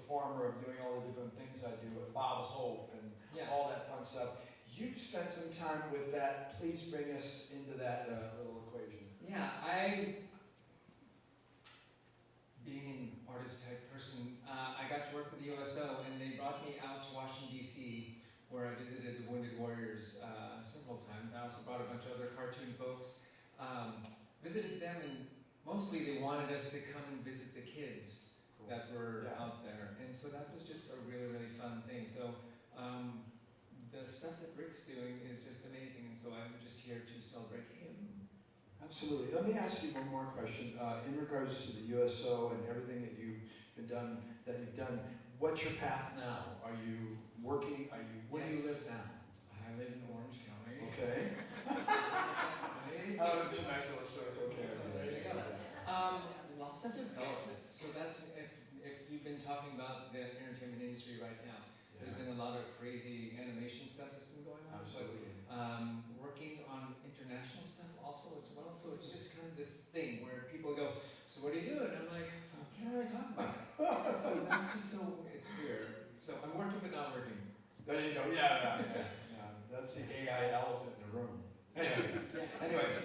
performer of doing all the different things I do with Bob Hope and all that fun stuff. You've spent some time with that. Please bring us into that little equation. Yeah, being an artist type person, I got to work with the USO, and they brought me out to Washington, D.C., where I visited the Wounded Warriors several times. I also brought a bunch of other cartoon folks, visited them, and mostly they wanted us to come and visit the kids that were out there. And so that was just a really, really fun thing. So the stuff that Rick's doing is just amazing, and so I'm just here to celebrate him. Absolutely. Let me ask you one more question. In regards to the USO and everything that you've done, what's your path now? Are you working? Where do you live now? I live in Orange County. Okay. I'm Temecula, so it's okay. So there you go. Lots of development. So that's if you've been talking about the entertainment industry right now. There's been a lot of crazy animation stuff that's been going on. Absolutely. But, working on international stuff also as well. So it's just kind of this thing where people go, so what are you doing? I'm like, I can't really talk about it. So that's just so, it's weird. So I'm working but not working. There you go. Yeah. That's the AI elephant in the room. Anyway.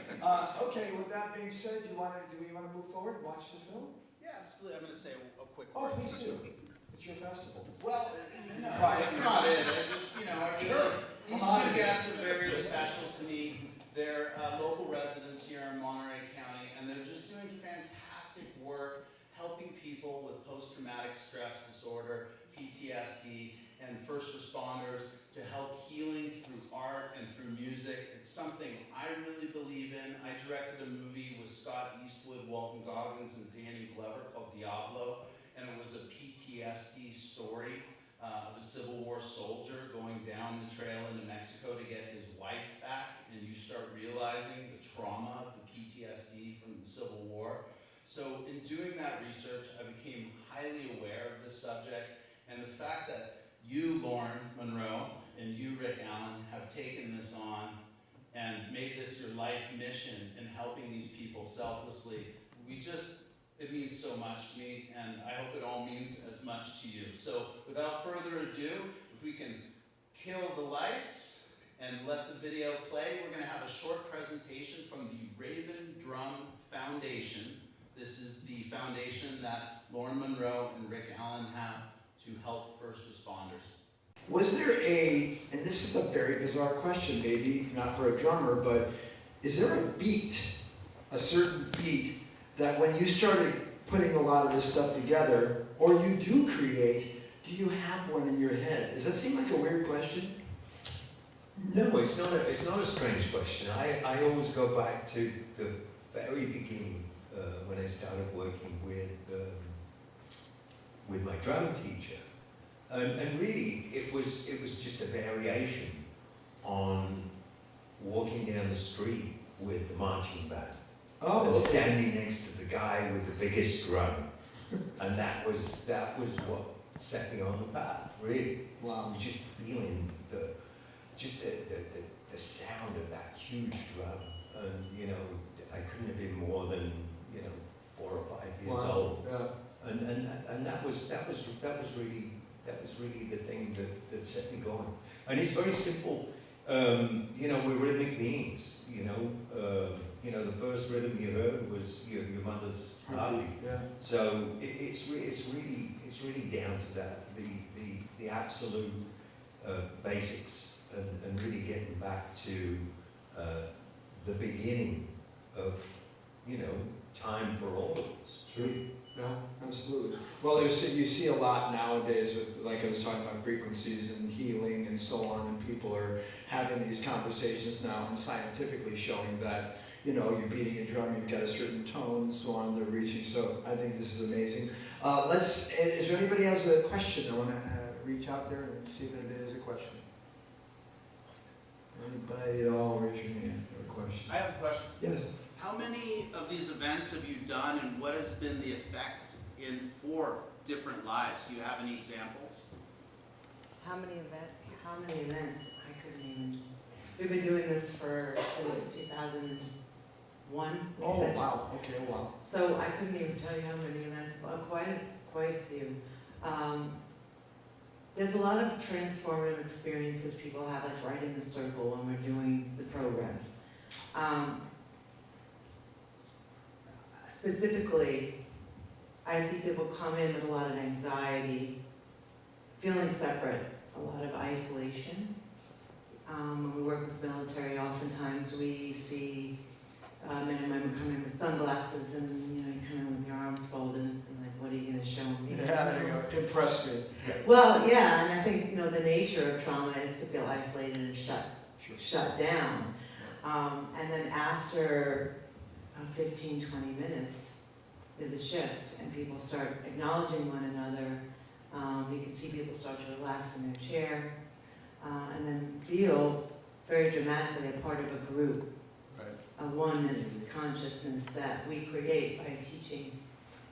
Okay. With that being said, do we want to move forward and watch the film? Yeah, absolutely. I'm going to say a quick Oh, word. please do. It's your festival. Well, that's not it. These two guests are very special to me. They're local residents here in Monterey County, and they're just doing fantastic work helping people with post-traumatic stress disorder, PTSD, and first responders to help healing through art and through music. It's something I really believe in. I directed a movie with Scott Eastwood, Walton Goggins, and Danny Glover called Diablo, and it was a PTSD story of a Civil War soldier going down the trail into Mexico to get his wife back, and you start realizing the trauma of the PTSD from the Civil War. So in doing that research, I became highly aware of this subject, and the fact that you, Lauren Monroe, and you, Rick Allen, have taken this on and made this your life mission in helping these people selflessly, it means so much to me, and I hope it all means as much to you. So without further ado, if we can kill the lights and let the video play, we're going to have a short presentation from the Raven Drum Foundation. This is the foundation that Lauren Monroe and Rick Allen have to help first responders. Was there and this is a very bizarre question, maybe not for a drummer, but is there a certain beat, that when you started putting a lot of this stuff together, or you do create, do you have one in your head? Does that seem like a weird question? No, it's not a strange question. I always go back to the very beginning when I started working with my drum teacher, and really it was just a variation on walking down the street with the marching band. And standing next to the guy with the biggest drum, and that was what set me on the path. Really, wow! Just feeling the sound of that huge drum, and I couldn't have been more than 4 or 5 years old. Yeah. And that was really the thing that set me going. And it's very simple. We're rhythmic beings. The first rhythm you heard was your mother's heartbeat. Yeah. So it's really down to that, the absolute basics, and really getting back to the beginning of time for all of us. True. Yeah, absolutely. Well, you see a lot nowadays with, like I was talking about, frequencies and healing and so on, and people are having these conversations now and scientifically showing that, you're beating a drum, you've got a certain tone, and so on, they're reaching. So I think this is amazing. Is there anybody else has a question? I want to reach out there and see if anybody has a question. Anybody at all, raise your hand for a question. I have a question. Yes. How many of these events have you done, and what has been the effect for different lives? Do you have any examples? How many events? I couldn't even. We've been doing this since 2001. Oh, wow. Okay, wow. So I couldn't even tell you how many events. Quite a few. There's a lot of transformative experiences people have, like right in the circle when we're doing the programs. Specifically, I see people come in with a lot of anxiety, feeling separate, a lot of isolation. When we work with the military, oftentimes we see men and women come in with sunglasses and, you know, you come in with your arms folded and like, what are you going to show me? Yeah, there you go. Impress me. Well, yeah, and I think, you know, the nature of trauma is to feel isolated and shut down. And then after 15, 20 minutes, there's a shift and people start acknowledging one another. You can see people start to relax in their chair and then feel very dramatically a part of a group. A oneness consciousness that we create by teaching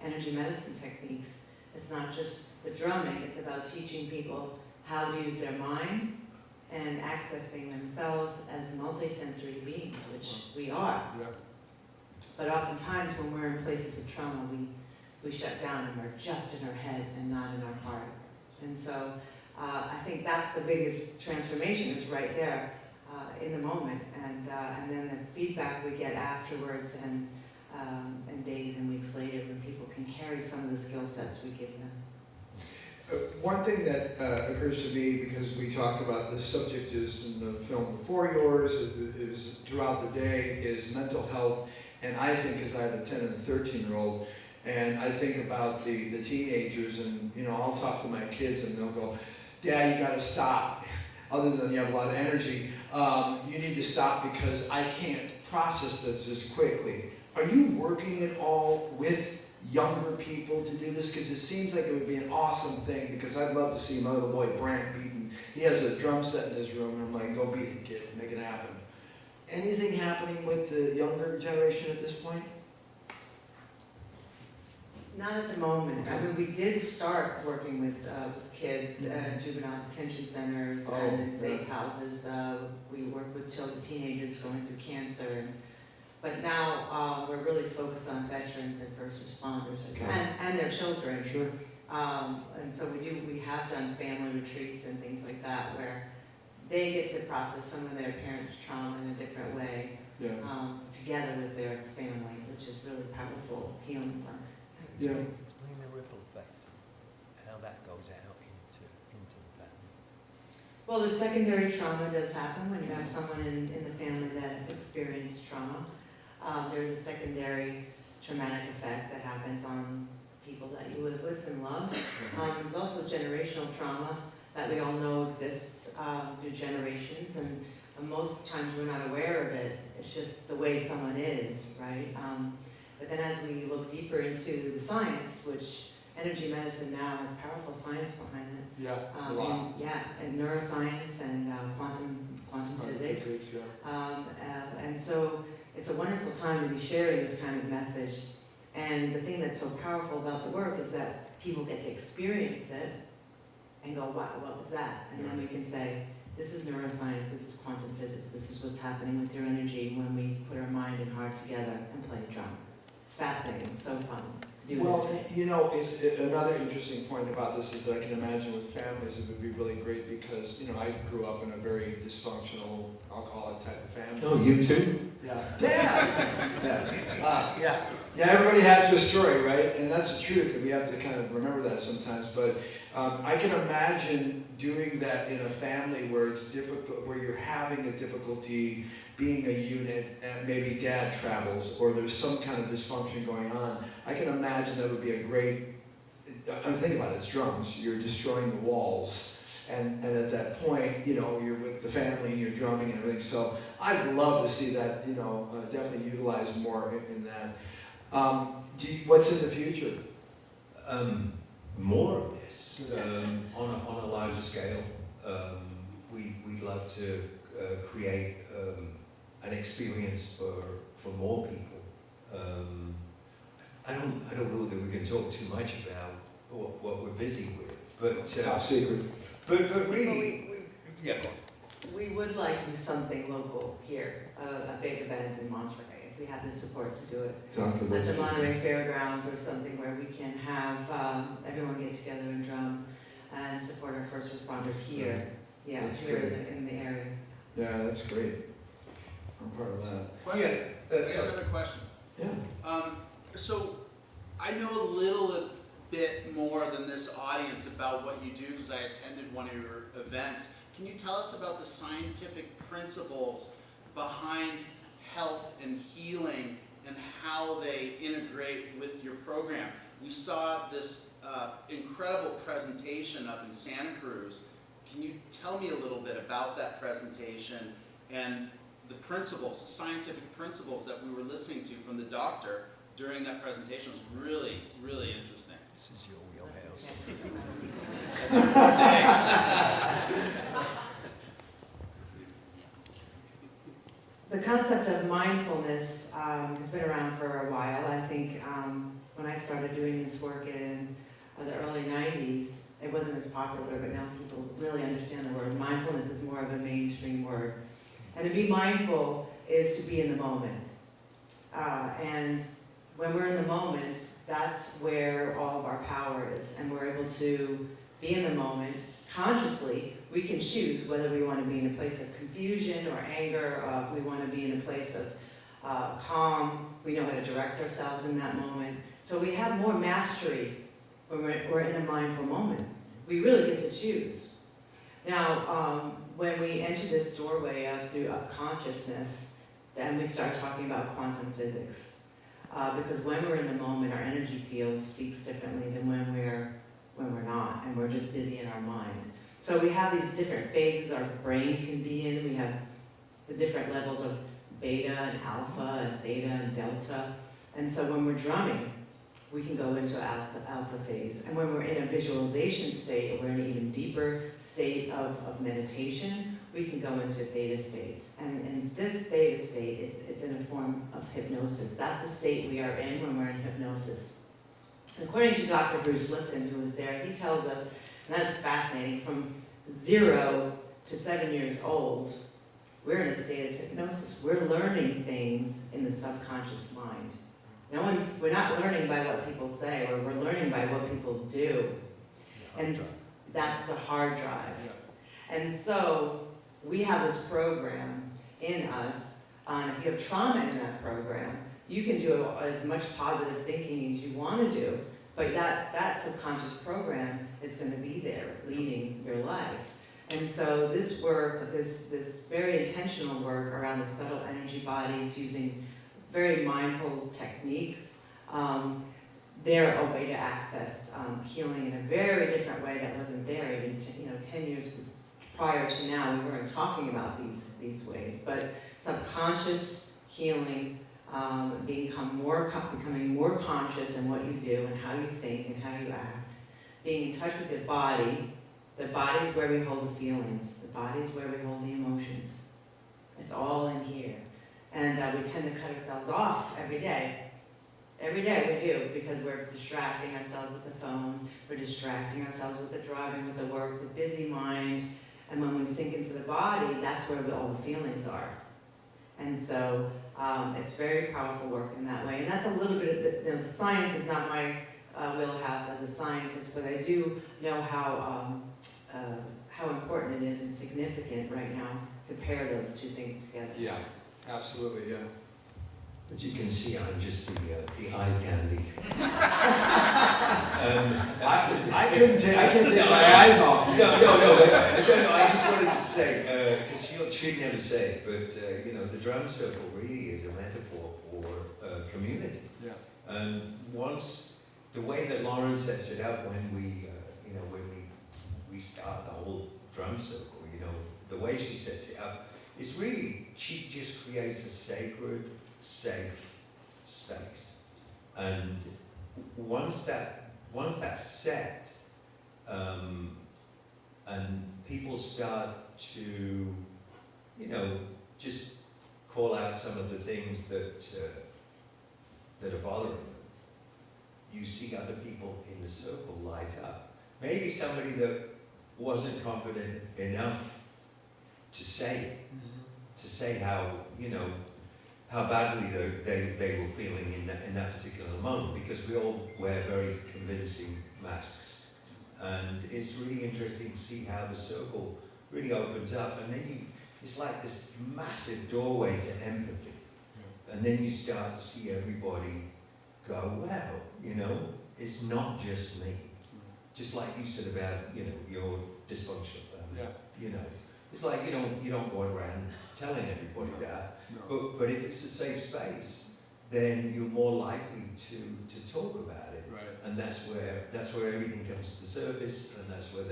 energy medicine techniques. It's not just the drumming, it's about teaching people how to use their mind and accessing themselves as multisensory beings, which we are. Yeah. But oftentimes when we're in places of trauma, we shut down and we're just in our head and not in our heart. And so I think that's the biggest transformation is right there in the moment. And then the feedback we get afterwards and days and weeks later when people can carry some of the skill sets we give them. One thing that occurs to me, because we talk about this subject is in the film before yours, is throughout the day, is mental health. And I think, because I have a 10 and a 13-year-old, and I think about the teenagers, and you know, I'll talk to my kids and they'll go, "Dad, you got to stop. Other than you have a lot of energy, you need to stop because I can't process this quickly." Are you working at all with younger people to do this? Because it seems like it would be an awesome thing, because I'd love to see my little boy Brant beating. He has a drum set in his room, and I'm like, go beat it, kid, make it happen. Anything happening with the younger generation at this point? Not at the moment. I mean, we did start working with kids at juvenile detention centers and in safe houses. We work with children, teenagers going through cancer. But now we're really focused on veterans and first responders and their children. Sure. And so we have done family retreats and things like that where they get to process some of their parents' trauma in a different way together with their family, which is really powerful healing work. Yeah. Explain the ripple effect, how that goes out into the family. Well, the secondary trauma does happen when you have someone in the family that experienced trauma. There's a secondary traumatic effect that happens on people that you live with and love. There's also generational trauma that we all know exists through generations, and most times we're not aware of it. It's just the way someone is, right? But then as we look deeper into the science, which energy medicine now has powerful science behind it. Yeah. And neuroscience and quantum physics. And so it's a wonderful time to be sharing this kind of message. And the thing that's so powerful about the work is that people get to experience it and go, wow, what was that? And then we can say, this is neuroscience, this is quantum physics, this is what's happening with your energy when we put our mind and heart together and play a drum. It's fascinating, it's so fun to do Well, this. you know, another interesting point about this is that I can imagine with families it would be really great because, you know, I grew up in a very dysfunctional, alcoholic type of family. Oh, you too? Yeah, everybody has their story, right? And that's the truth, and we have to kind of remember that sometimes. But I can imagine doing that in a family where it's difficult, where you're having a difficulty being a unit, and maybe dad travels, or there's some kind of dysfunction going on. I can imagine that would be a great. I'm thinking about it. It's drums. You're destroying the walls, and at that point, you know, you're with the family and you're drumming and everything. So I'd love to see that, you know, definitely utilized more in that. What's in the future? More of this on a larger scale. We'd love to create an experience for more people. I don't know that we can talk too much about what we're busy with, but Top secret. But really, We would like to do something local here, a big event in Monterey. If we have the support to do it. Talk to At those the people. Monterey Fairgrounds or something where we can have everyone get together and drum and support our first responders here. Yeah, That's here great. in the area. Yeah, that's great. I'm part of that. Question. I got sorry. another question. Yeah. So I know a little bit more than this audience about what you do because I attended one of your events. Can you tell us about the scientific principles behind health and healing and how they integrate with your program? We saw this incredible presentation up in Santa Cruz. Can you tell me a little bit about that presentation and the principles, the scientific principles that we were listening to from the doctor during that presentation? It was really, really interesting. This is your wheelhouse. The concept of mindfulness has been around for a while. I think when I started doing this work in the early 90s, it wasn't as popular, but now people really understand the word. Mindfulness is more of a mainstream word. And to be mindful is to be in the moment. And when we're in the moment, that's where all of our power is. And we're able to be in the moment consciously. We can choose whether we want to be in a place of confusion or anger, or if we want to be in a place of calm. We know how to direct ourselves in that moment. So we have more mastery when we're in a mindful moment. We really get to choose. Now, when we enter this doorway of consciousness, then we start talking about quantum physics. Because when we're in the moment, our energy field speaks differently than when we're not, and we're just busy in our mind. So we have these different phases our brain can be in. We have the different levels of beta and alpha and theta and delta. And so when we're drumming, we can go into alpha phase. And when we're in a visualization state, or we're in an even deeper state of meditation, we can go into theta states. And this theta state is in a form of hypnosis. That's the state we are in when we're in hypnosis. According to Dr. Bruce Lipton, who was there, he tells us, and that's fascinating, from 0 to 7 years old, we're in a state of hypnosis. We're learning things in the subconscious mind. We're not learning by what people say, or we're learning by what people do. And that's the hard drive. And so we have this program in us, and if you have trauma in that program, you can do as much positive thinking as you want to do, but that subconscious program is going to be there leading your life. And so this work, this very intentional work around the subtle energy bodies using very mindful techniques, they're a way to access healing in a very different way that wasn't there even 10 years prior to now. We weren't talking about these ways, but subconscious healing, becoming more conscious in what you do and how you think and how you act, being in touch with your body. The body's where we hold the feelings. The body's where we hold the emotions. It's all in here. And we tend to cut ourselves off every day. Every day we do, because we're distracting ourselves with the phone, we're distracting ourselves with the driving, with the work, the busy mind. And when we sink into the body, that's where all the feelings are. And so it's very powerful work in that way. And that's a little bit of the science is not my wheelhouse as a scientist, but I do know how important it is and significant right now to pair those two things together. Yeah, absolutely, yeah. As you can see, I'm just the eye candy. I can't take my eyes off. No, I just wanted to say, because she'd never say it, but the drum circle really is a metaphor for community. Yeah. And once, the way that Lauren sets it up when we start the whole drum circle, the way she sets it up, it's really, she just creates a sacred, safe space. And once that's set, and people start to, just call out some of the things that are bothering them, you see other people in the circle light up. Maybe somebody that wasn't confident enough to say how how badly they were feeling in that particular moment, because we all wear very convincing masks. And it's really interesting to see how the circle really opens up, and then it's like this massive doorway to empathy. And then you start to see everybody go, wow, you know, it's not just me. Just like you said about, you know, your dysfunctional family. Yeah. You know, it's like you don't go around telling everybody that. No. But if it's a safe space, then you're more likely to talk about it. Right. And that's where everything comes to the surface, and that's where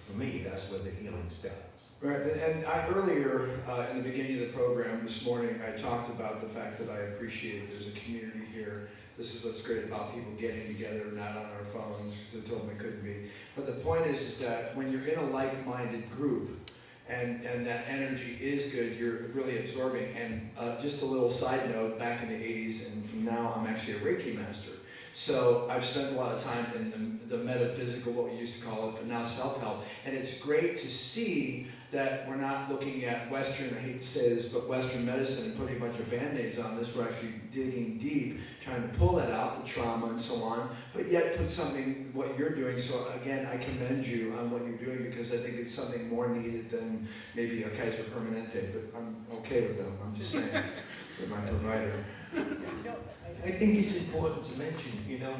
for me, that's where the healing starts. Right, and earlier in the beginning of the program this morning, I talked about the fact that I appreciate there's a community here. This is what's great about people getting together, not on our phones, because they told me it couldn't be. But the point is that when you're in a like-minded group, and that energy is good, you're really absorbing. And just a little side note, back in the 80s, and from now I'm actually a Reiki master. So I've spent a lot of time in the metaphysical, what we used to call it, but now self-help. And it's great to see that we're not looking at Western, I hate to say this, but Western medicine and putting a bunch of Band-Aids on this. We're actually digging deep, trying to pull that out, the trauma and so on, but yet put something, what you're doing. So again, I commend you on what you're doing, because I think it's something more needed than maybe a Kaiser Permanente, but I'm okay with them. I'm just saying, with my provider. I think it's important to mention, you know,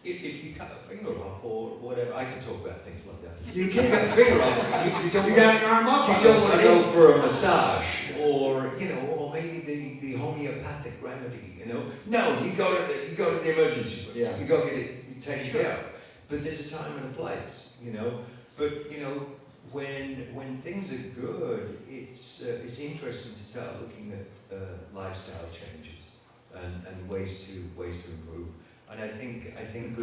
if you cut a finger off or whatever, I can talk about things like that. You can't cut a finger off. You don't You got your arm up. You just want to go for a massage, or you know, or maybe the homeopathic remedy. You know, no, you go to the emergency room. Yeah. You go get it taken care of. But there's a time and a place. You know, but you know, when things are good, it's interesting to start looking at lifestyle changes and ways to improve. And I think I think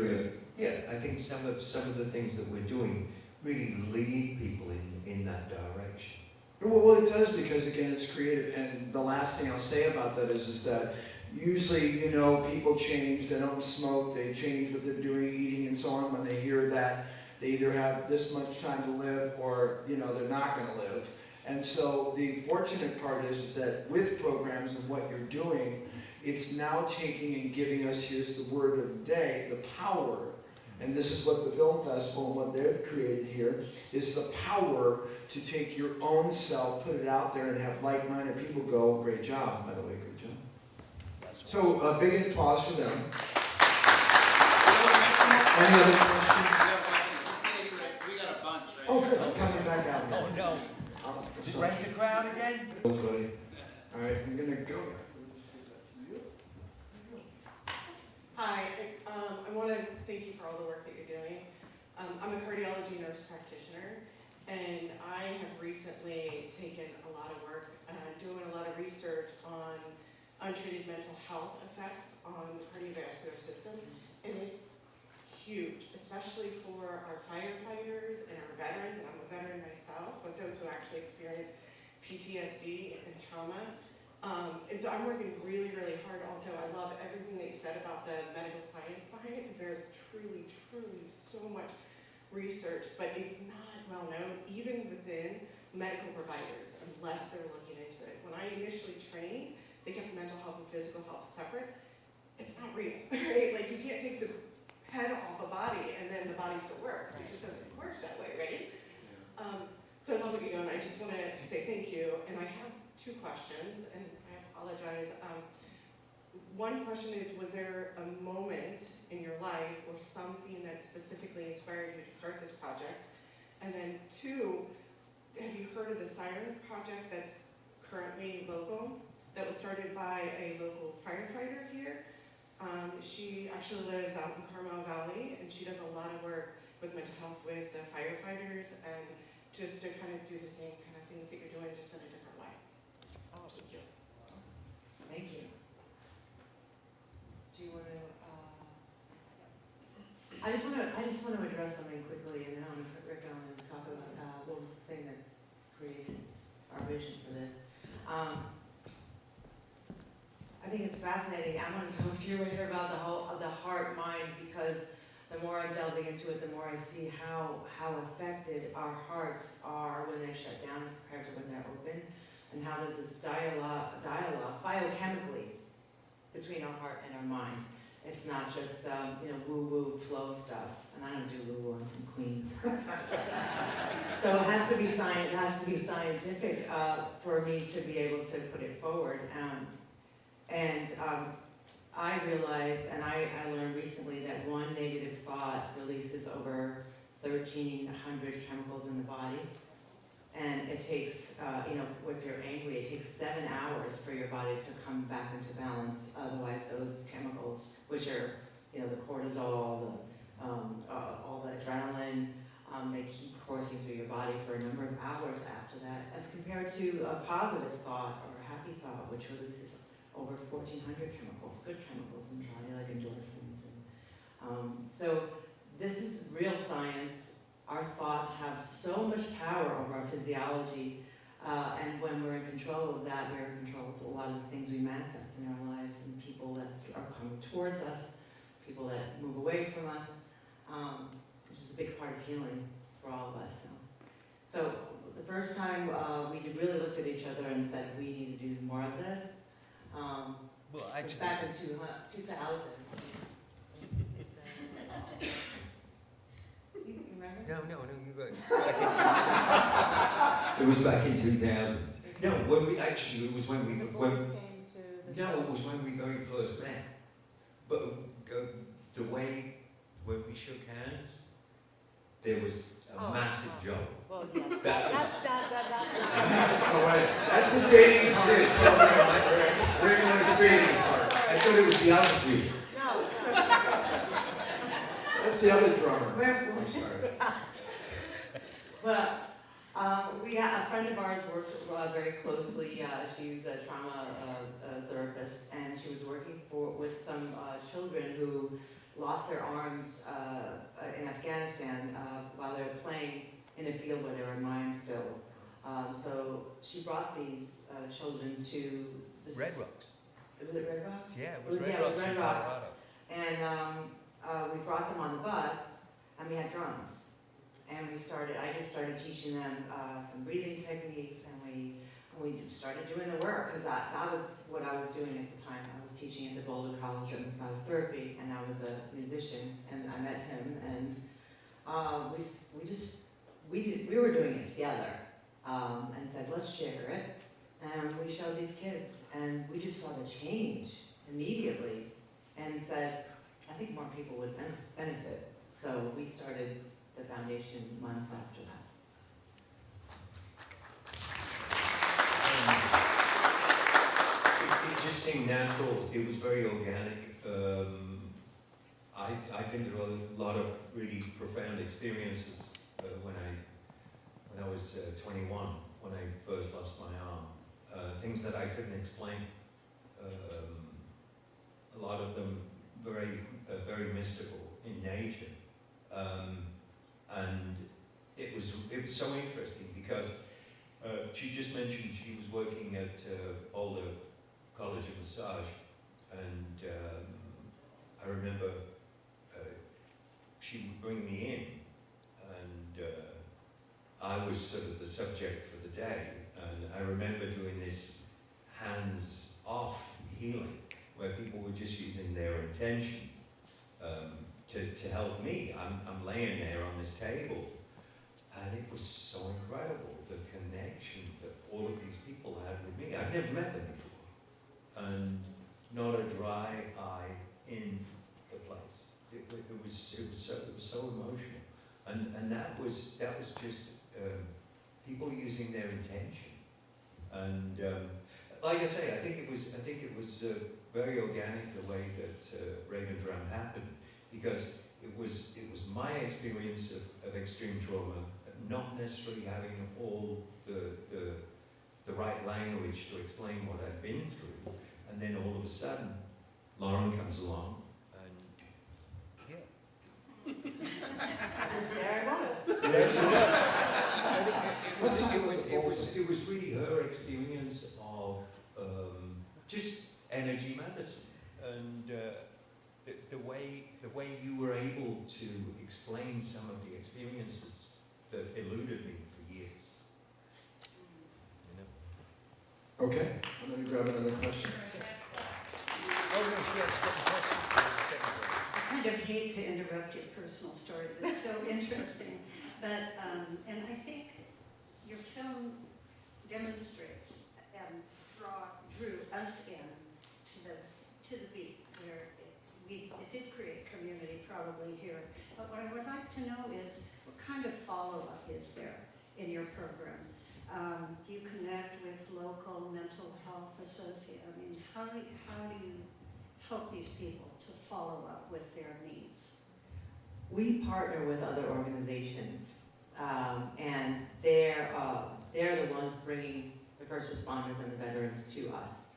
some of the things that we're doing really lead people in that direction. Well, it does, because again, it's creative. And the last thing I'll say about that is that usually, you know, people change. They don't smoke. They change what they're doing, eating, and so on. When they hear that, they either have this much time to live, or you know, they're not going to live. And so the fortunate part is that with programs and what you're doing, it's now taking and giving us, here's the word of the day, the power. And this is what the film festival and what they've created here is the power to take your own self, put it out there, and have like-minded people go, great job, by the way, good job. So a big applause for them. Any other questions? We got a bunch, right? Oh, good, I'm coming back out. Oh, no. Did you rent a crowd again? Buddy. All right, I'm gonna go. Hi, I want to thank you for all the work that you're doing. I'm a cardiology nurse practitioner, and I have recently taken a lot of work doing a lot of research on untreated mental health effects on the cardiovascular system, and it's huge, especially for our firefighters and our veterans, and I'm a veteran myself, but those who actually experience PTSD and trauma. And so I'm working really, really hard. Also, I love everything that you said about the medical science behind it, because there's truly, truly so much research, but it's not well known, even within medical providers, unless they're looking into it. When I initially trained, they kept mental health and physical health separate. It's not real, right? Like, you can't take the head off a body and then the body still works. It just doesn't work that way, right? So I love what you're doing. I just want to say thank you, and I have two questions, and I apologize. One question is, was there a moment in your life or something that specifically inspired you to start this project? And then two, have you heard of the Siren Project that's currently local, that was started by a local firefighter here? She actually lives out in Carmel Valley, and she does a lot of work with mental health with the firefighters, and just to kind of do the same kind of things that you're doing, just in a different way. Thank you. Thank you. Do you want to, I just want to address something quickly, and then I want to put Rick on and talk about what was the thing that's created our vision for this. I think it's fascinating. I want to talk to you later about the heart mind, because the more I'm delving into it, the more I see how affected our hearts are when they're shut down compared to when they're open. and how there's this dialogue biochemically between our heart and our mind. It's not just, woo-woo flow stuff, and I don't do woo-woo, I'm from Queens. So it has to be scientific for me to be able to put it forward. I realized, and I learned recently, that one negative thought releases over 1,300 chemicals in the body. And it takes, if you're angry, it takes 7 hours for your body to come back into balance. Otherwise, those chemicals, which are, the cortisol, all the adrenaline, they keep coursing through your body for a number of hours after that, as compared to a positive thought or a happy thought, which releases over 1,400 chemicals, good chemicals in the body, like endorphins. So this is real science. Our thoughts have so much power over our physiology, and when we're in control of that, we're in control of a lot of the things we manifest in our lives, and people that are coming towards us, people that move away from us, which is a big part of healing for all of us. So the first time we really looked at each other and said, we need to do more of this, Well, was actually, back in 2000. You remember? no, you go. It was back in 2000. No, it was when we The boys came to the No, show. it was when we very first met. But the way when we shook hands, there was a massive job. Well, yeah. That was- Oh, wait, that's a dating shit. Regular space part. I thought it was the altitude. No. That's the other drummer. Where- I'm sorry. Well, a friend of ours worked very closely. She was a trauma therapist, and she was working with some children who lost their arms in Afghanistan while they were playing in a field where they were mined still. So she brought these children to the Red Rocks. Was it Red Rocks? Yeah, it was Red yeah, Rocks Red in Rocks. Colorado. And we brought them on the bus, and we had drums. And I just started teaching them some breathing techniques, and we started doing the work, because that was what I was doing at the time. I was teaching at the Boulder College of Massage Therapy, and I was a musician, and I met him, and we were doing it together, and said, let's share it. And we showed these kids, and we just saw the change immediately, and said, I think more people would benefit. So we started the foundation months after that. It just seemed natural. It was very organic. I've been through a lot of really profound experiences when I was 21, when I first lost my arm. Things that I couldn't explain. A lot of them very mystical in nature. And it was so interesting because she just mentioned she was working at Boulder College of Massage, and I remember she would bring me in, and I was sort of the subject for the day, and I remember doing this hands-off healing where people were just using their intention to help me. I'm laying there on this table, and it was so incredible, the connection that all of these people had with me. I'd never met them before, and not a dry eye in the place. It was so emotional, and that was just people using their intention, and like I say, I think it was very organic the way that Raven Drum happened, because it was my experience of extreme trauma, not necessarily having all the right language to explain what I'd been through, and then all of a sudden, Lauren comes along, and There it was. Let's talk about the Boulder. it was really her experience of just energy medicine, and the way you were able to explain some of the experiences that eluded me for years. You know? Okay, let me grab another question. I kind of hate to interrupt your personal story, that's so interesting, but, and I think your film demonstrates and drew us in to the beat, where it did create community probably here. But what I would like to know is, what kind of follow-up is there in your program? Do you connect with local mental health associates? I mean, how do you help these people to follow up with their needs? We partner with other organizations, and they're the ones bringing the first responders and the veterans to us.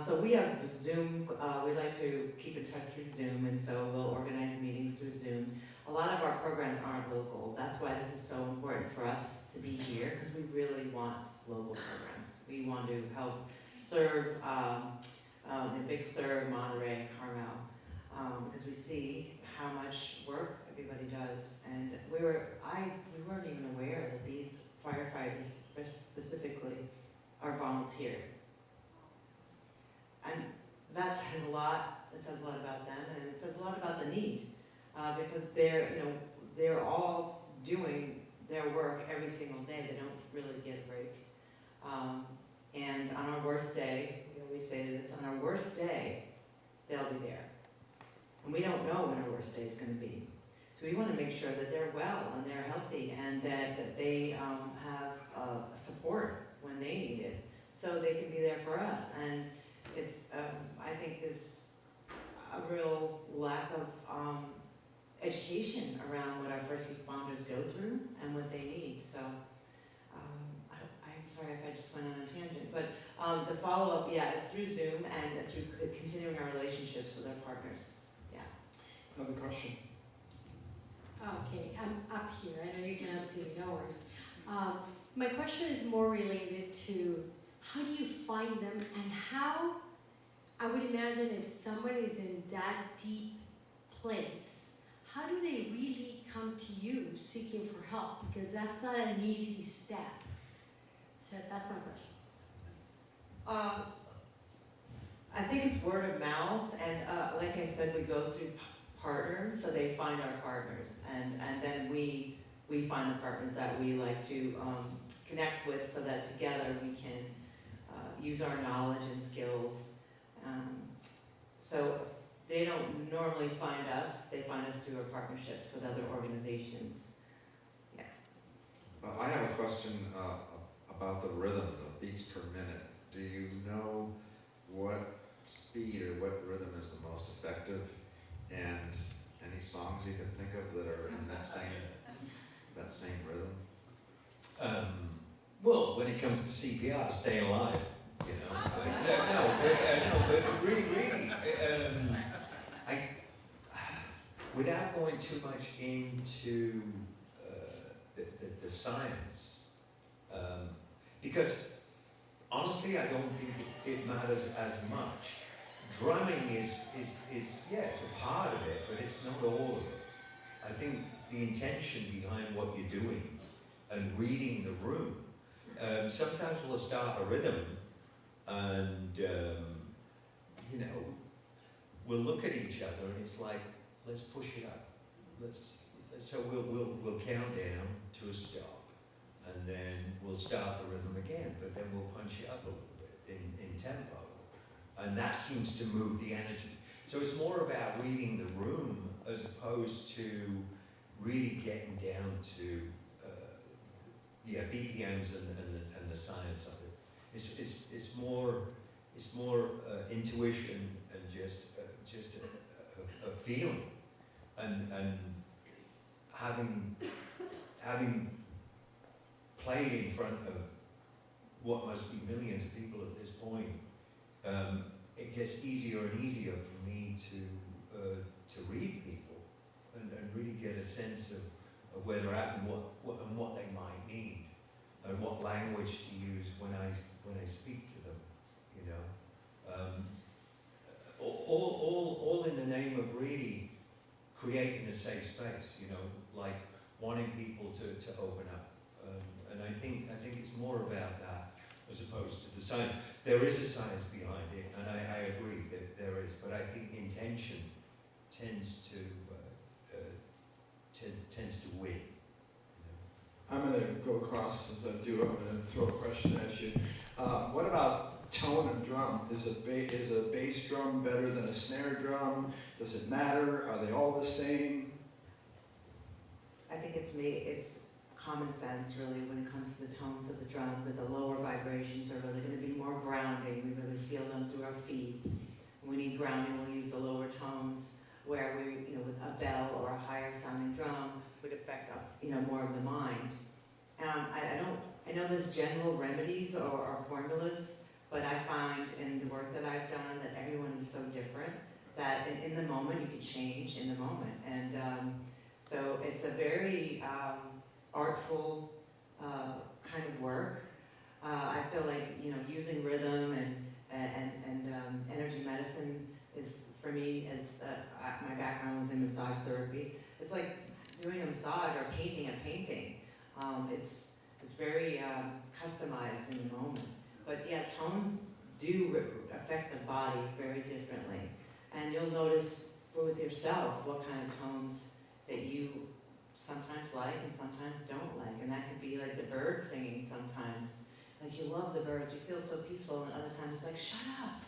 So we have Zoom, we like to keep in touch through Zoom, and so we'll organize meetings through Zoom. A lot of our programs aren't local. That's why this is so important for us to be here, because we really want local programs. We want to help serve in Big Sur, Monterey, Carmel, because we see how much work everybody does. And we weren't even aware that these firefighters specifically are volunteer. And that says a lot. It says a lot about them, and it says a lot about the need, because they're all doing their work every single day. They don't really get a break. And on our worst day, we always say this: on our worst day, they'll be there. And we don't know when our worst day is going to be. So we want to make sure that they're well and they're healthy, and that they have support when they need it, so they can be there for us. And it's, I think there's a real lack of education around what our first responders go through and what they need. So I'm sorry if I just went on a tangent, but the follow-up, yeah, is through Zoom and through continuing our relationships with our partners. Yeah. Another question. Okay, I'm up here. I know you cannot see me, no worries. My question is more related to how do you find them, and how, I would imagine if somebody is in that deep place, how do they really come to you seeking for help? Because that's not an easy step. So that's my question. I think it's word of mouth, and like I said, we go through partners, so they find our partners, and then we find the partners that we like to connect with, so that together we can use our knowledge and skills. So they don't normally find us, they find us through our partnerships with other organizations. Yeah. I have a question about the rhythm, the beats per minute. Do you know what speed or what rhythm is the most effective? And any songs you can think of that are in that same rhythm? Well, when it comes to CPR, staying alive, you know. But really, without going too much into the science, because honestly, I don't think it matters as much. Drumming is yeah, it's a part of it, but it's not all of it. I think the intention behind what you're doing and reading the room. Sometimes we'll start a rhythm, and we'll look at each other, and it's like, let's push it up. So we'll count down to a stop, and then we'll start the rhythm again. But then we'll punch it up a little bit in tempo. And that seems to move the energy. So it's more about reading the room as opposed to really getting down to BPMs and the science of it. It's more intuition and just a feeling, and having played in front of what must be millions of people at this point. It gets easier and easier for me to read people and really get a sense of where they're at and what they might need, and what language to use when I speak to them. All in the name of really creating a safe space. Like wanting people to open up, and I think it's more about that as opposed to the science. There is a science behind it, and I agree that there is, but I think intention tends to tends to win. I'm going to go across as I do. I'm going to throw a question at you. What about tone of drum? Is a bass drum better than a snare drum? Does it matter? Are they all the same? I think it's common sense really when it comes to the tones of the drums, that the lower vibrations are really going to be more grounding. We really feel them through our feet. When we need grounding, we'll use the lower tones, where we, with a bell or a higher sounding drum would affect, more of the mind. I know there's general remedies or formulas, but I find in the work that I've done that everyone is so different that in the moment you can change in the moment. And so it's a very artful kind of work. I feel like, using rhythm and energy medicine is, for me, as my background was in massage therapy, it's like doing a massage or painting a painting. It's very customized in the moment. But yeah, tones do affect the body very differently. And you'll notice with yourself what kind of tones that you sometimes like and sometimes don't like. And that could be like the birds singing sometimes. Like you love the birds, you feel so peaceful, and other times it's like, shut up.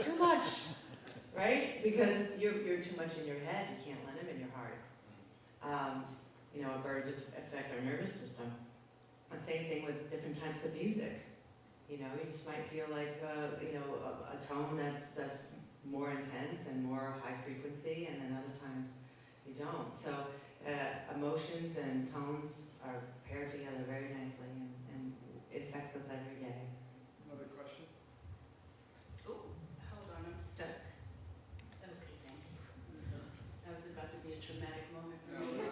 Too much, right? Because you're too much in your head. You can't let them in your heart. Birds affect our nervous system. The same thing with different types of music. You just might feel like a tone that's more intense and more high frequency, and then other times you don't. So emotions and tones are paired together very nicely, and it affects us every day. Another question? Oh, hold on, I'm stuck. Okay, thank you. That was about to be a traumatic moment for me.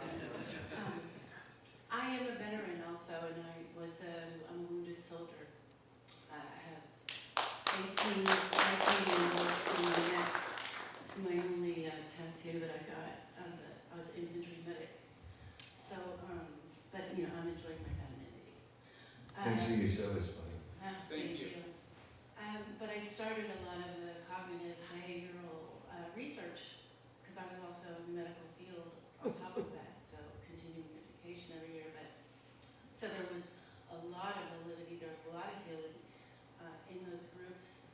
I am a veteran also, and I'm a wounded soldier. I have 18 titanium bolts in my neck. It's my only tattoo that I got. I was an infantry medic. So, but I'm enjoying my femininity. Thanks for your service, buddy. Thank you. But I started a lot of the cognitive behavioral research because I was also in the medical field on top of that, so continuing education every year. So there was a lot of validity, there was a lot of healing in those groups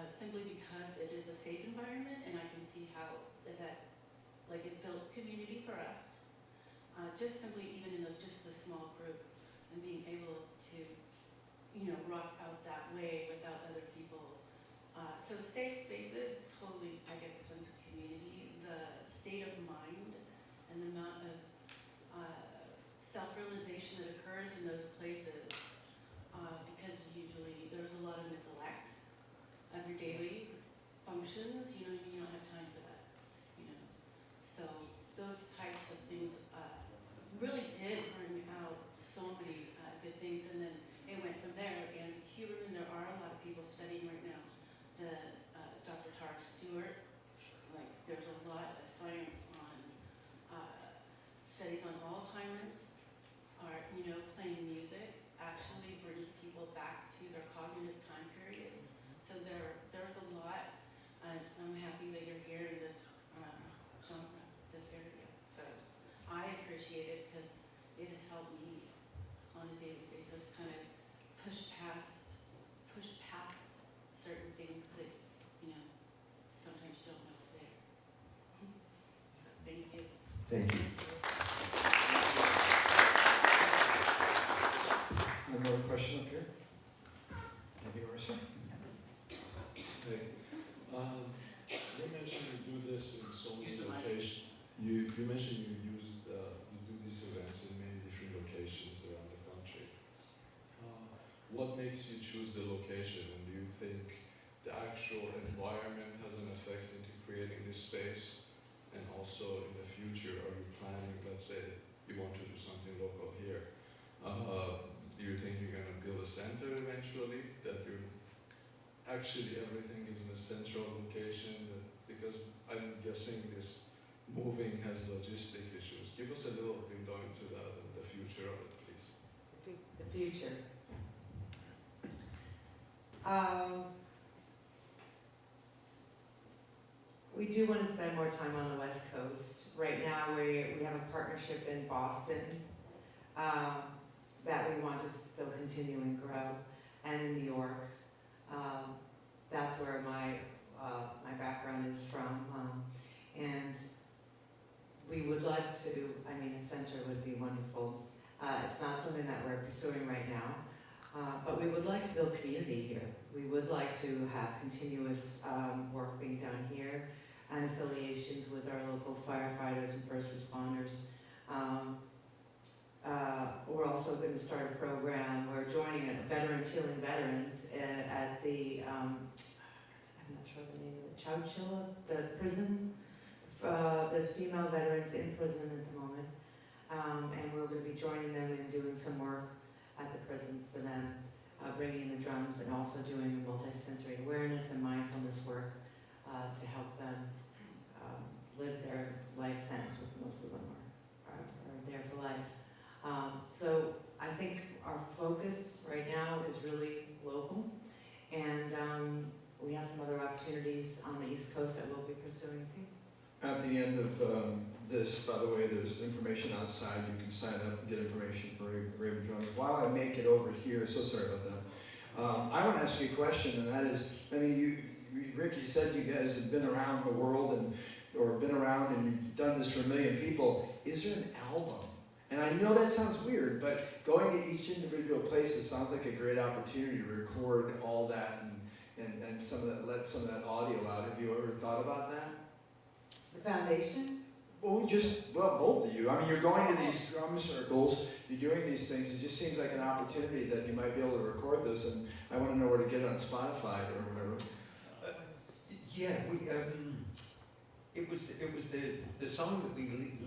simply because it is a safe environment, and I can see how that it built community for us. Just simply even in just a small group and being able to rock out that way without other people. So safe spaces, totally, I get the sense of community, the state of mind, and the amount of self-realization that occurs in those places, because usually there's a lot of neglect of your daily functions. You don't have time for that. So those types of things really did bring out so many good things, and then it went from there. And Huberman, there are a lot of people studying right now. Dr. Tara Stewart, there's a lot of science on studies on Alzheimer's. Playing music actually brings people back to their cognitive time periods. So there's a lot, and I'm happy that you're here in this genre, this area. So I appreciate it because it has helped me on a daily basis kind of push past certain things that sometimes you don't know are there. So thank you. Thank you. Another question up here? Maybe Orson? Hey, you mentioned you do this in so many locations. You mentioned you do these events in many different locations around the country. What makes you choose the location, and do you think the actual environment has an effect into creating this space? And also in the future, are you planning, let's say you want to do something local here, do you think you're going to build a center eventually, that you're actually everything is in a central location? Because I'm guessing this moving has logistic issues. Give us a little window into that and the future of it, please. The future. We do want to spend more time on the West Coast. Right now, we have a partnership in Boston that we want to still continue and grow, and in New York. That's where my background is from, and we would like to. I mean, a center would be wonderful. It's not something that we're pursuing right now, but we would like to build community here. We would like to have continuous work being done here, and affiliations with our local firefighters and first responders. We're also going to start a program. We're joining Veterans Healing Veterans at the, I'm not sure the name of it, Chowchilla, the prison. There's female veterans in prison at the moment. And we're going to be joining them and doing some work at the prisons for them, bringing in the drums and also doing multi-sensory awareness and mindfulness work to help them live their life sentence, with most of them are there for life. So I think our focus right now is really local, and we have some other opportunities on the East Coast that we'll be pursuing too. At the end of this, by the way, there's information outside. You can sign up and get information for Raven Drums. While I make it over here, so sorry about that. I want to ask you a question, and that is, I mean, Rick, you said you guys have been around the world or been around and you've done this for 1 million people. Is there an album? And I know that sounds weird, but going to each individual place, it sounds like a great opportunity to record all that and let some of that audio out. Have you ever thought about that? The foundation? Well, both of you. I mean, you're going to these drum circles, you're doing these things. It just seems like an opportunity that you might be able to record this, and I want to know where to get it on Spotify or whatever. Yeah, it was the song that we didn't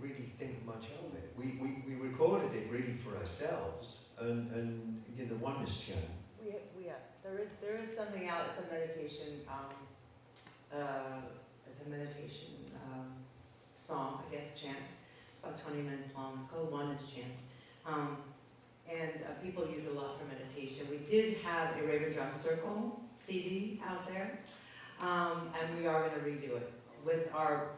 really think much of it. We recorded it really for ourselves, and you know, the Oneness chant. There is something out. It's a meditation. It's a meditation song, I guess, chant, about 20 minutes long. It's called Oneness Chant. And people use it a lot for meditation. We did have a Raven Drum Circle CD out there, and we are going to redo it with our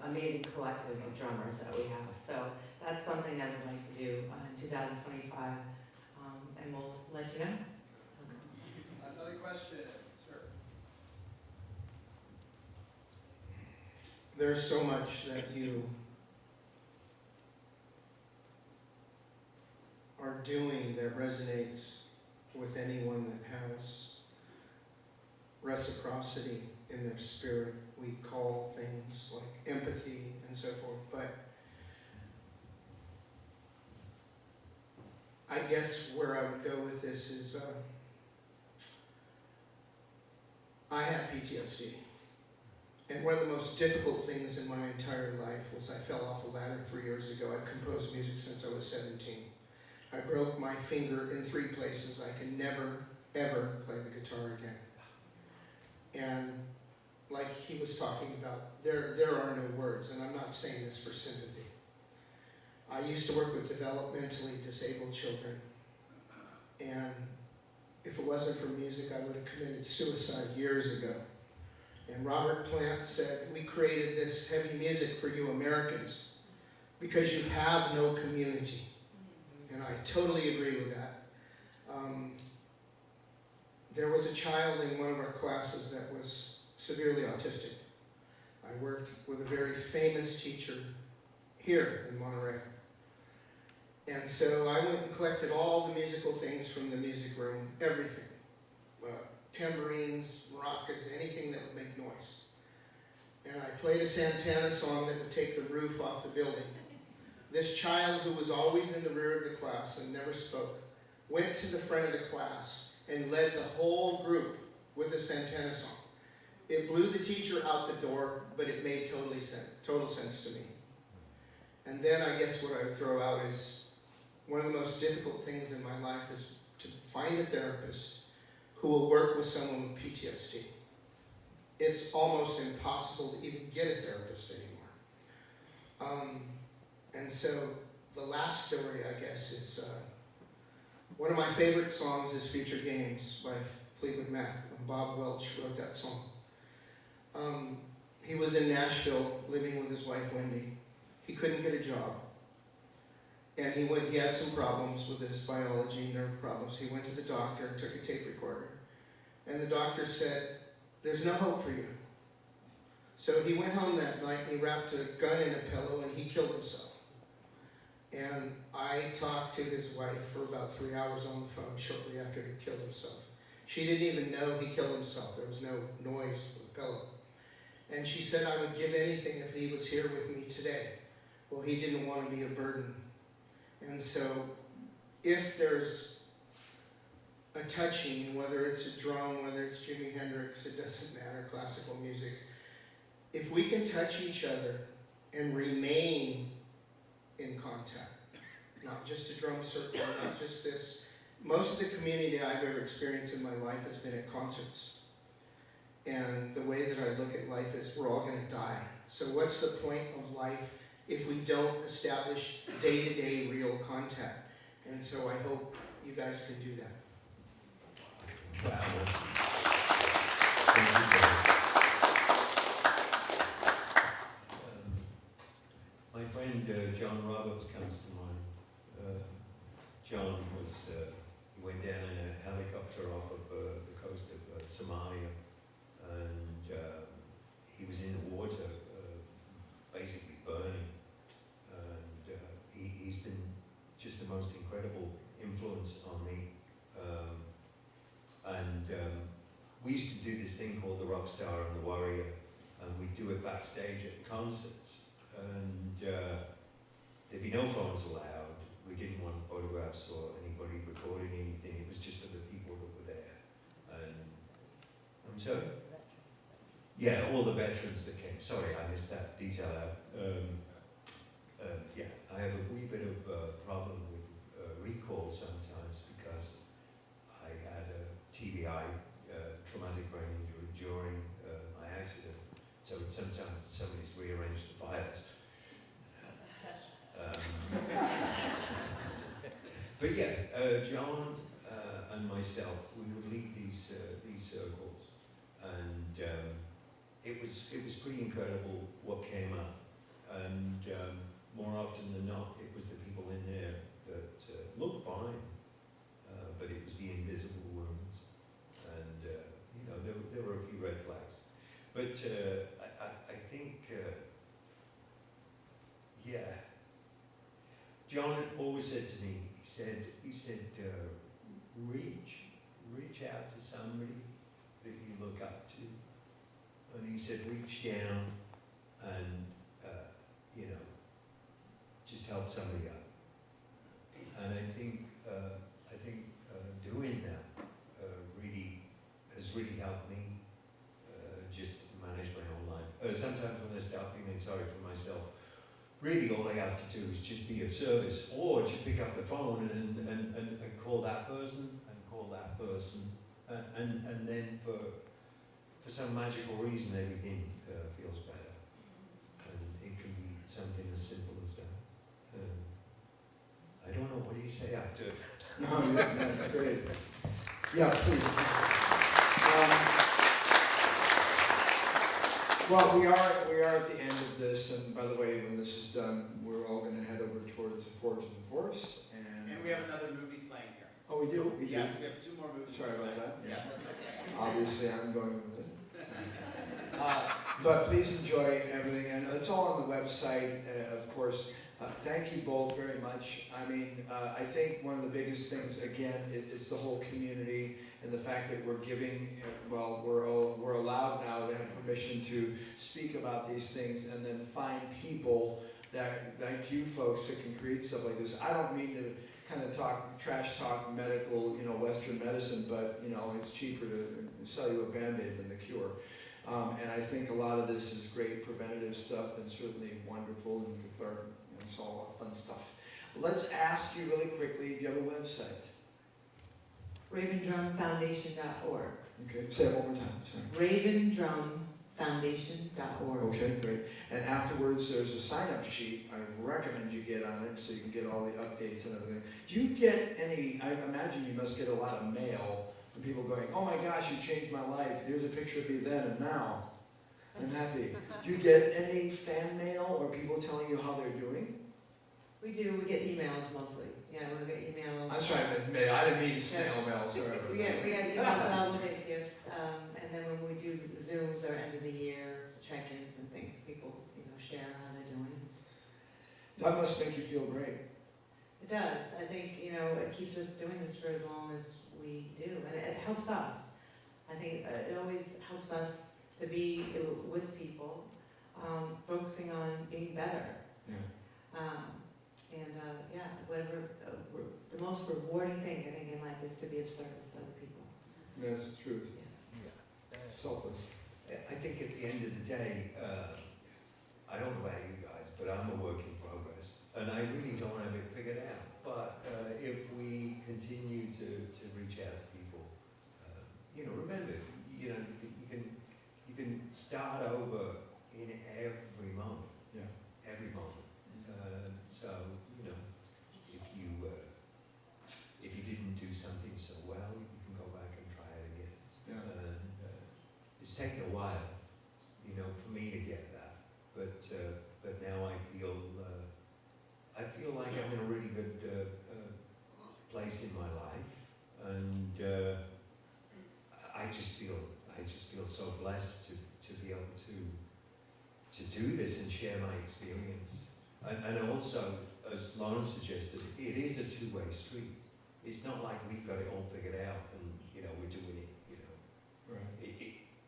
amazing collective of drummers that we have. So that's something that we'd like to do in 2025, and we'll let you know. Another question, sir. There's so much that you are doing that resonates with anyone that has reciprocity in their spirit. We call things like empathy and so forth, but I guess where I would go with this is I have PTSD. And one of the most difficult things in my entire life was I fell off a ladder 3 years ago. I've composed music since I was 17. I broke my finger in 3 places. I can never, ever play the guitar again. And like he was talking about, there are no words, and I'm not saying this for sympathy. I used to work with developmentally disabled children, and if it wasn't for music, I would have committed suicide years ago. And Robert Plant said, we created this heavy music for you Americans because you have no community. And I totally agree with that. There was a child in one of our classes that was severely autistic. I worked with a very famous teacher here in Monterey. And so I went and collected all the musical things from the music room, everything. Tambourines, maracas, anything that would make noise. And I played a Santana song that would take the roof off the building. This child, who was always in the rear of the class and never spoke, went to the front of the class and led the whole group with a Santana song. It blew the teacher out the door, but it made total sense to me. And then I guess what I would throw out is one of the most difficult things in my life is to find a therapist who will work with someone with PTSD. It's almost impossible to even get a therapist anymore. And so the last story, I guess, is One of my favorite songs is Future Games by Fleetwood Mac, when Bob Welch wrote that song. He was in Nashville living with his wife Wendy. He couldn't get a job. And he had some problems with his biology, nerve problems. He went to the doctor and took a tape recorder. And the doctor said, "There's no hope for you." So he went home that night and he wrapped a gun in a pillow and he killed himself. And I talked to his wife for about 3 hours on the phone shortly after he killed himself. She didn't even know he killed himself. There was no noise with the pillow. And she said, "I would give anything if he was here with me today." Well, he didn't want to be a burden. And so if there's a touching, whether it's a drum, whether it's Jimi Hendrix, it doesn't matter, classical music, if we can touch each other and remain in contact, not just a drum circle, not just this. Most of the community I've ever experienced in my life has been at concerts. And the way that I look at life is we're all going to die. So what's the point of life if we don't establish day-to-day real contact? And so I hope you guys can do that. Wow. Thank you, John. My friend John Roberts comes to mind. John was, he went down in a helicopter off of the coast of Somalia, and he was in the water, basically burning. And he's been just the most incredible influence on me. We used to do this thing called the Rockstar and the Warrior, and we'd do it backstage at the concerts. And there'd be no phones allowed. We didn't want photographs or anybody recording anything. It was just for the people that were there. And I'm sorry? Yeah, all the veterans that came. Sorry, I missed that detail out. Yeah, I have a wee bit of problem with recall sometimes because I had a TBI, traumatic brain injury, during my accident. So sometimes somebody's rearranged the files. But yeah, John and myself, we would lead these circles, and it was pretty incredible what came up. And more often than not, it was the people in there that looked fine, but it was the invisible wounds, and you know there were a few red flags. But I think, yeah. John always said to me, he said, reach out to somebody that you look up to. And he said, reach down and, you know, just help somebody out. And I think doing that really has really helped me just manage my own life. Sometimes when I start feeling sorry for myself, really all I have to do is just be of service, or just pick up the phone and call that person and call that person, and then for some magical reason everything feels better. And it can be something as simple as that. I don't know, what do you say after? No, that's great. Yeah, please. Well, we are at the end of this, and by the way, when this is done, we're all going to head over towards the Forge of the Forest, And we have another movie playing here. Oh, we do? We Yes, do? we have 2 more movies. Sorry about that. Yeah, that's okay. Obviously, I'm going with it. But please enjoy everything, and it's all on the website, of course. Thank you both very much. I mean, I think one of the biggest things, again, it's the whole community and the fact that we're giving, well, we're allowed now to have permission to speak about these things and then find people that, like you folks, that can create stuff like this. I don't mean to kind of trash talk medical, Western medicine, but, it's cheaper to sell you a Band-Aid than the cure. And I think a lot of this is great preventative stuff and certainly wonderful and cathartic. It's all fun stuff. Let's ask you really quickly, do you have a website? RavendrumFoundation.org. Okay, say it one more time. Sorry. foundation.org. Okay, great. And afterwards, there's a sign-up sheet. I recommend you get on it so you can get all the updates and everything. Do you get any, I imagine you must get a lot of mail from people going, oh my gosh, you changed my life. Here's a picture of me then and now. I'm happy. Do you get any fan mail or people telling you how they're doing? We do, we get emails mostly. Yeah, we get emails. I'm sorry, but mail. I didn't mean snail mail, sorry. We get emails, we'll get gifts, and then when we do Zooms or end of the year check-ins and things, people, share how they're doing. That must make you feel great. It does. I think, it keeps us doing this for as long as we do, and it helps us. I think it always helps us to be with people, focusing on being better. Yeah. Whatever, the most rewarding thing I think in life is to be of service to other people. That's the truth. Yeah. Selfless. I think at the end of the day, I don't know about you guys, but I'm a work in progress, and I really don't have it figured out. But if we continue to reach out to people, remember, you can start over in every moment. Yeah. Every moment. So if you didn't do something so well, you can go back and try it again. Yeah. And it's taken a while, for me to get that. But now I feel like I'm in a really good place in my life, and I just feel so blessed to be able to do this and share my experience. And also, as Lauren suggested, it is a two-way street. It's not like we've got it all figured out and we're doing it. Right.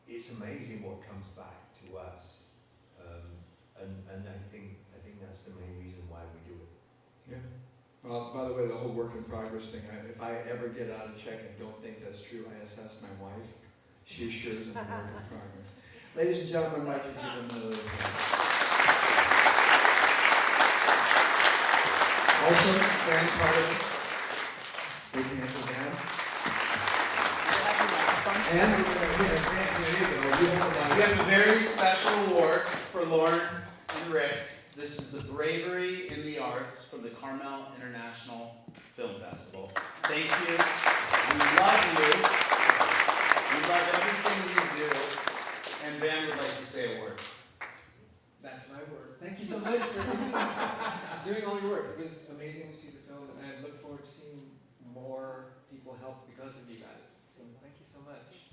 It's amazing what comes back to us, and I think that's the main reason why we do it. Yeah. Well, by the way, the whole work in progress thing, if I ever get out of check and don't think that's true, I assess my wife. She assures I'm a work in progress. Ladies and gentlemen, I'd like to give them another round. Also, very part of it, looking at the man. And we have a very special award for Lauren and Rick. This is the Bravery in the Arts from the Carmel International Film Festival. Thank you. We love you. We love everything you do. And Ben would like to say a word. That's my word. Thank you so much for doing all your work. It was amazing to see the film, and I look forward to seeing more people help because of you guys. So thank you so much.